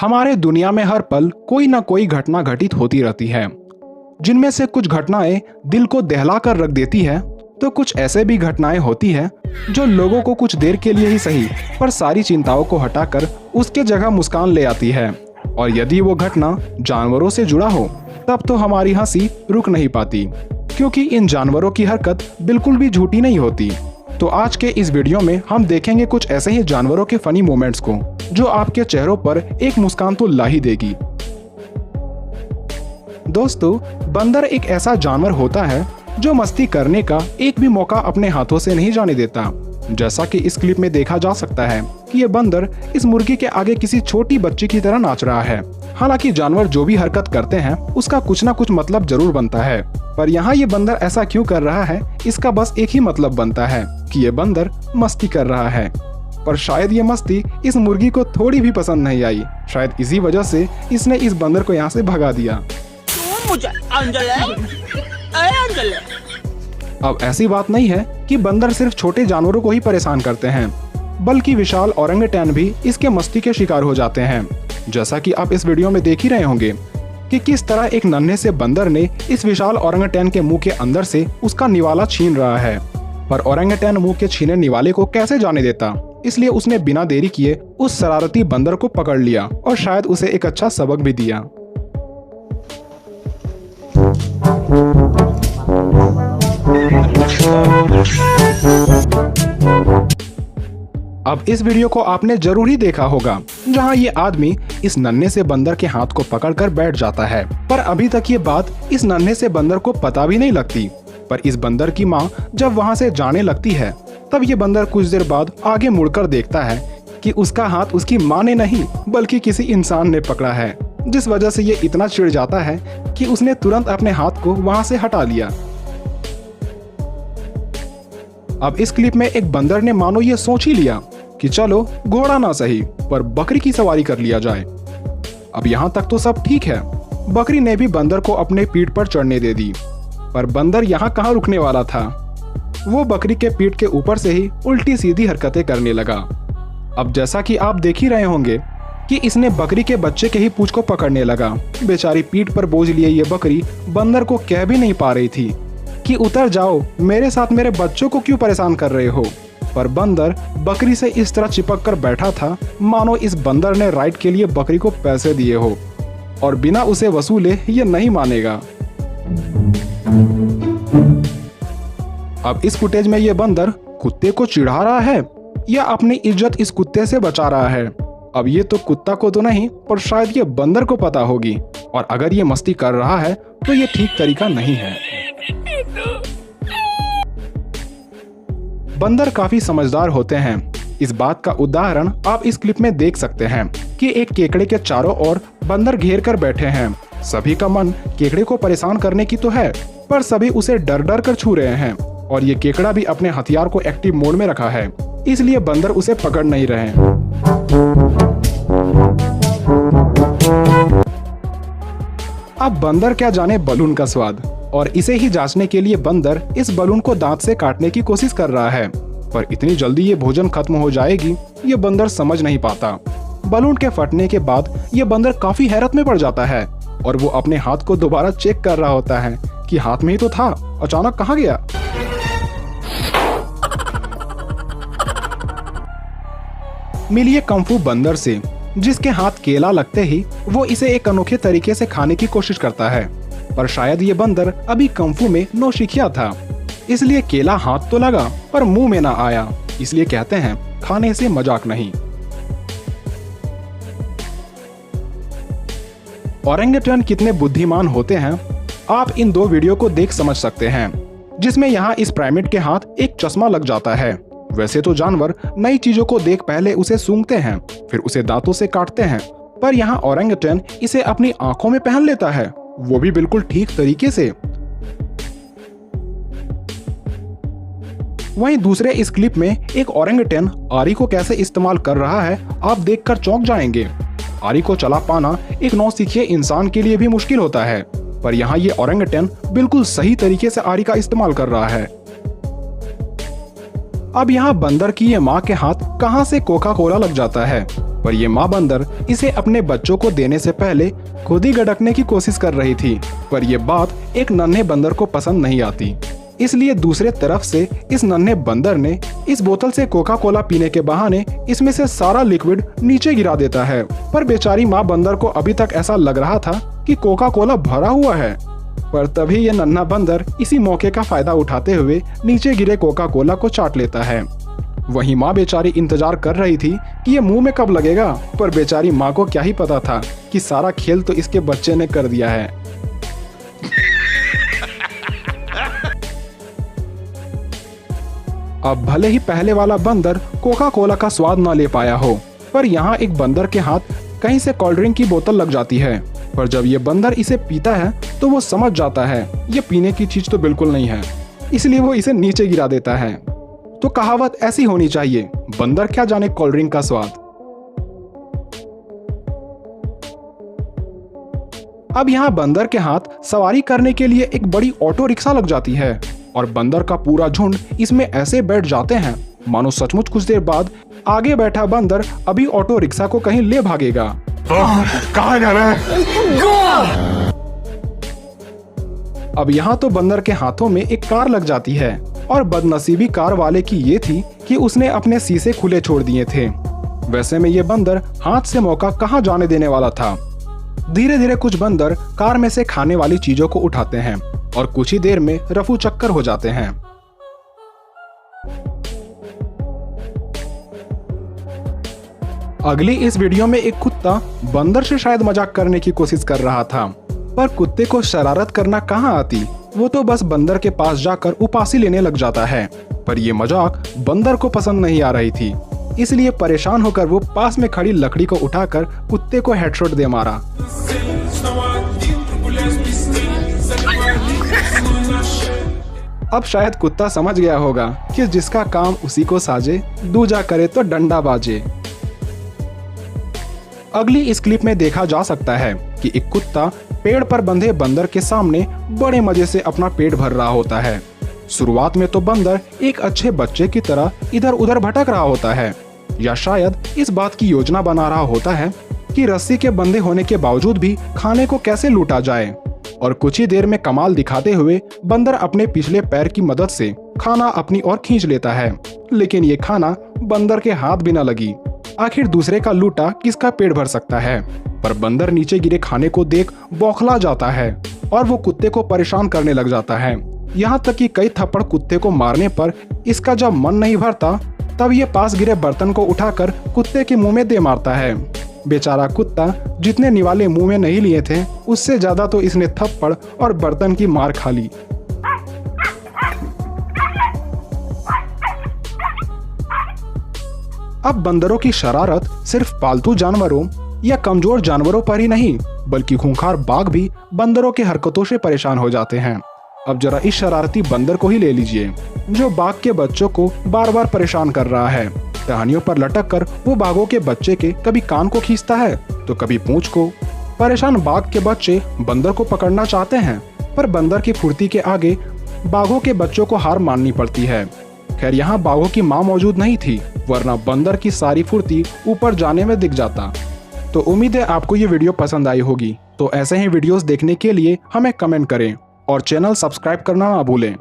हमारे दुनिया में हर पल कोई ना कोई घटना घटित होती रहती है, जिनमें से कुछ घटनाएं दिल को दहला कर रख देती है, तो कुछ ऐसे भी घटनाएं होती है जो लोगों को कुछ देर के लिए ही सही पर सारी चिंताओं को हटाकर उसके जगह मुस्कान ले आती है। और यदि वो घटना जानवरों से जुड़ा हो तब तो हमारी हंसी रुक नहीं पाती, क्योंकि इन जानवरों की हरकत बिल्कुल भी झूठी नहीं होती। तो आज के इस वीडियो में हम देखेंगे कुछ ऐसे ही जानवरों के फनी मोमेंट्स को जो आपके चेहरों पर एक मुस्कान तो ला ही देगी। दोस्तों, बंदर एक ऐसा जानवर होता है जो मस्ती करने का एक भी मौका अपने हाथों से नहीं जाने देता। जैसा कि इस क्लिप में देखा जा सकता है कि ये बंदर इस मुर्गी के आगे किसी छोटी बच्ची की तरह नाच रहा है। हालांकि जानवर जो भी हरकत करते हैं उसका कुछ ना कुछ मतलब जरूर बनता है, पर यहाँ ये बंदर ऐसा क्यों कर रहा है इसका बस एक ही मतलब बनता है कि ये बंदर मस्ती कर रहा है। पर शायद ये मस्ती इस मुर्गी को थोड़ी भी पसंद नहीं आई। शायद इसी वजह से इसने इस बंदर को यहाँ से भगा दिया। अब ऐसी बात नहीं है कि बंदर सिर्फ छोटे जानवरों को ही परेशान करते हैं, बल्कि विशाल ओरंगुटैन भी इसके मस्ती के शिकार हो जाते हैं। जैसा कि आप इस वीडियो में देख ही रहे होंगे कि किस तरह एक नन्हे से बंदर ने इस विशाल ओरंगुटैन के मुंह के अंदर से उसका निवाला छीन रहा है। पर ओरंगुटैन मुंह के छीने निवाले को कैसे जाने देता, इसलिए उसने बिना देरी किए उस शरारती बंदर को पकड़ लिया और शायद उसे एक अच्छा सबक भी दिया। अब इस वीडियो को आपने जरूर ही देखा होगा जहां ये आदमी इस नन्हे से बंदर के हाथ को पकड़कर बैठ जाता है, पर अभी तक ये बात इस नन्हे से बंदर को पता भी नहीं लगती। पर इस बंदर की माँ जब वहां से जाने लगती है तब ये बंदर कुछ देर बाद आगे मुड़कर देखता है कि उसका हाथ उसकी माँ ने नहीं बल्कि किसी इंसान ने पकड़ा है, जिस वजह से ये इतना चिढ़ जाता है कि उसने तुरंत अपने हाथ को वहां से हटा लिया। अब इस क्लिप में एक बंदर ने मानो ये सोच ही लिया कि चलो घोड़ा ना सही पर बकरी की सवारी कर लिया जाए। अब यहाँ तक तो सब ठीक है, बकरी ने भी बंदर को अपने पीठ पर चढ़ने दे दी, पर बंदर यहाँ कहाँ रुकने वाला था। वो बकरी के पीठ के ऊपर से ही उल्टी सीधी हरकतें करने लगा। अब जैसा कि आप देख ही रहे होंगे कि इसने बकरी के बच्चे के ही पूंछ को पकड़ने लगा। बेचारी पीठ पर बोझ लिए ये बकरी बंदर को कह भी नहीं पा रही थी कि उतर जाओ, मेरे साथ मेरे बच्चों को क्यों परेशान कर रहे हो। पर बंदर बकरी से इस तरह चिपक कर बैठा था मानो इस बंदर ने राइड के लिए बकरी को पैसे दिए हो और बिना उसे वसूले ये नहीं मानेगा। अब इस फुटेज में ये बंदर कुत्ते को चिढ़ा रहा है या अपनी इज्जत इस कुत्ते से बचा रहा है। अब ये तो कुत्ता को तो नहीं पर शायद ये बंदर को पता होगी, और अगर ये मस्ती कर रहा है तो ये ठीक तरीका नहीं है। बंदर काफी समझदार होते हैं। इस बात का उदाहरण आप इस क्लिप में देख सकते हैं कि एक केकड़े के चारों ओर बंदर घेर कर बैठे हैं। सभी का मन केकड़े को परेशान करने की तो है, पर सभी उसे डर डर कर छू रहे हैं, और ये केकड़ा भी अपने हथियार को एक्टिव मोड में रखा है, इसलिए बंदर उसे पकड़ नहीं रहे हैं। अब बंदर क्या जाने बलून का स्वाद, और इसे ही जांचने के लिए बंदर इस बलून को दांत से काटने की कोशिश कर रहा है, पर इतनी जल्दी ये भोजन खत्म हो जाएगी ये बंदर समझ नहीं पाता। बलून के फटने के बाद ये बंदर काफी हैरत में पड़ जाता है और वो अपने हाथ को दोबारा चेक कर रहा होता है कि हाथ में ही तो था, अचानक कहाँ गया। मिलिए कंफू बंदर से, जिसके हाथ केला लगते ही वो इसे एक अनोखे तरीके से खाने की कोशिश करता है। पर शायद ये बंदर अभी कंफू में नौसिखिया था, इसलिए केला हाथ तो लगा पर मुंह में ना आया, इसलिए कहते हैं खाने से मजाक नहीं। ओरंगुटैन कितने बुद्धिमान होते हैं आप इन दो वीडियो को देख समझ सकते हैं, जिसमें यहाँ इस प्राइमेट के हाथ एक चश्मा लग जाता है। वैसे तो जानवर नई चीजों को देख पहले उसे सूंघते हैं फिर उसे दांतों से काटते हैं, पर यहाँ ओरंगुटैन इसे अपनी आंखों में पहन लेता है, वो भी बिल्कुल ठीक तरीके से। वहीं दूसरे इस क्लिप में एक ओरंगुटैन आरी को कैसे इस्तेमाल कर रहा है आप देखकर चौंक जाएंगे। आरी को चला पाना एक नौसिखिए इंसान के लिए भी मुश्किल होता है, पर यहाँ ये ओरंगुटैन बिल्कुल सही तरीके से आरी का इस्तेमाल कर रहा है। अब यहाँ बंदर की ये माँ के हाथ कहाँ से कोका कोला लग जाता है। पर ये माँ बंदर इसे अपने बच्चों को देने से पहले खुद ही गड़कने की कोशिश कर रही थी। पर यह बात एक नन्हे बंदर को पसंद नहीं आती, इसलिए दूसरे तरफ से इस नन्हे बंदर ने इस बोतल से कोका कोला पीने के बहाने इसमें से सारा लिक्विड नीचे गिरा देता है। पर बेचारी माँ बंदर को अभी तक ऐसा लग रहा था कि कोका कोला भरा हुआ है। पर तभी ये नन्हा बंदर इसी मौके का फायदा उठाते हुए नीचे गिरे कोका कोला को चाट लेता है। वहीं माँ बेचारी इंतजार कर रही थी कि ये मुंह में कब लगेगा, पर बेचारी माँ को क्या ही पता था कि सारा खेल तो इसके बच्चे ने कर दिया है। अब भले ही पहले वाला बंदर कोका कोला का स्वाद ना ले पाया हो, पर यहाँ एक बंदर के हाथ कहीं से कोल्ड ड्रिंक की बोतल लग जाती है। पर जब ये बंदर इसे पीता है तो वो समझ जाता है ये पीने की चीज तो बिल्कुल नहीं है, इसलिए वो इसे नीचे गिरा देता है। तो कहावत ऐसी होनी चाहिए, बंदर क्या जाने कोल्ड ड्रिंक का स्वाद। अब यहाँ बंदर के हाथ सवारी करने के लिए एक बड़ी ऑटो रिक्शा लग जाती है और बंदर का पूरा झुंड इसमें ऐसे बैठ जाते हैं मानो सचमुच कुछ देर बाद आगे बैठा बंदर अभी ऑटो रिक्शा को कहीं ले भागेगा। कहाँ जा रहा है? अब यहाँ तो बंदर के हाथों में एक कार लग जाती है और बदनसीबी कार वाले की ये थी कि उसने अपने शीशे खुले छोड़ दिए थे। वैसे में ये बंदर हाथ से मौका कहाँ जाने देने वाला था। धीरे धीरे कुछ बंदर कार में से खाने वाली चीजों को उठाते हैं और कुछ ही देर में रफू चक्कर हो जाते हैं। अगली इस वीडियो में एक कुत्ता बंदर से शायद मजाक करने की कोशिश कर रहा था, पर कुत्ते को शरारत करना कहाँ आती, वो तो बस बंदर के पास जाकर उपासी लेने लग जाता है। पर ये मजाक बंदर को पसंद नहीं आ रही थी, इसलिए परेशान होकर वो पास में खड़ी लकड़ी को उठाकर कुत्ते को हेडशॉट दे मारा। अब शायद कुत्ता समझ गया होगा कि जिसका काम उसी को साजे, दूजा करे तो डंडा बाजे। अगली इस क्लिप में देखा जा सकता है कि एक कुत्ता पेड़ पर बंधे बंदर के सामने बड़े मजे से अपना पेट भर रहा होता है। शुरुआत में तो बंदर एक अच्छे बच्चे की तरह इधर उधर भटक रहा होता है, या शायद इस बात की योजना बना रहा होता है कि रस्सी के बंधे होने के बावजूद भी खाने को कैसे लूटा जाए। और कुछ ही देर में कमाल दिखाते हुए बंदर अपने पिछले पैर की मदद से खाना अपनी ओर खींच लेता है, लेकिन ये खाना बंदर के हाथ भी न लगी। आखिर दूसरे का लूटा किसका पेट भर सकता है। पर बंदर नीचे गिरे खाने को देख बौखला जाता है और वो कुत्ते को परेशान करने लग जाता है। यहाँ तक कि कई थप्पड़ कुत्ते को मारने पर इसका जब मन नहीं भरता तब ये पास गिरे बर्तन को उठाकर कुत्ते के मुंह में दे मारता है। बेचारा कुत्ता जितने निवाले मुंह में नहीं लिए थे उससे ज्यादा तो इसने थप्पड़ और बर्तन की मार खा ली। अब बंदरों की शरारत सिर्फ पालतू जानवरों या कमजोर जानवरों पर ही नहीं बल्कि खूंखार बाघ भी बंदरों के हरकतों से परेशान हो जाते हैं। अब जरा इस शरारती बंदर को ही ले लीजिए जो बाघ के बच्चों को बार बार परेशान कर रहा है। टहनियों पर लटक कर वो बाघों के बच्चे के कभी कान को खींचता है तो कभी पूंछ को। परेशान बाघ के बच्चे बंदर को पकड़ना चाहते हैं, पर बंदर की फुर्ती के आगे बाघों के बच्चों को हार माननी पड़ती है। खैर यहाँ बाघों की माँ मौजूद नहीं थी, वरना बंदर की सारी फुर्ती ऊपर जाने में दिख जाता। तो उम्मीद है आपको ये वीडियो पसंद आई होगी। तो ऐसे ही वीडियोस देखने के लिए हमें कमेंट करें और चैनल सब्सक्राइब करना ना भूलें।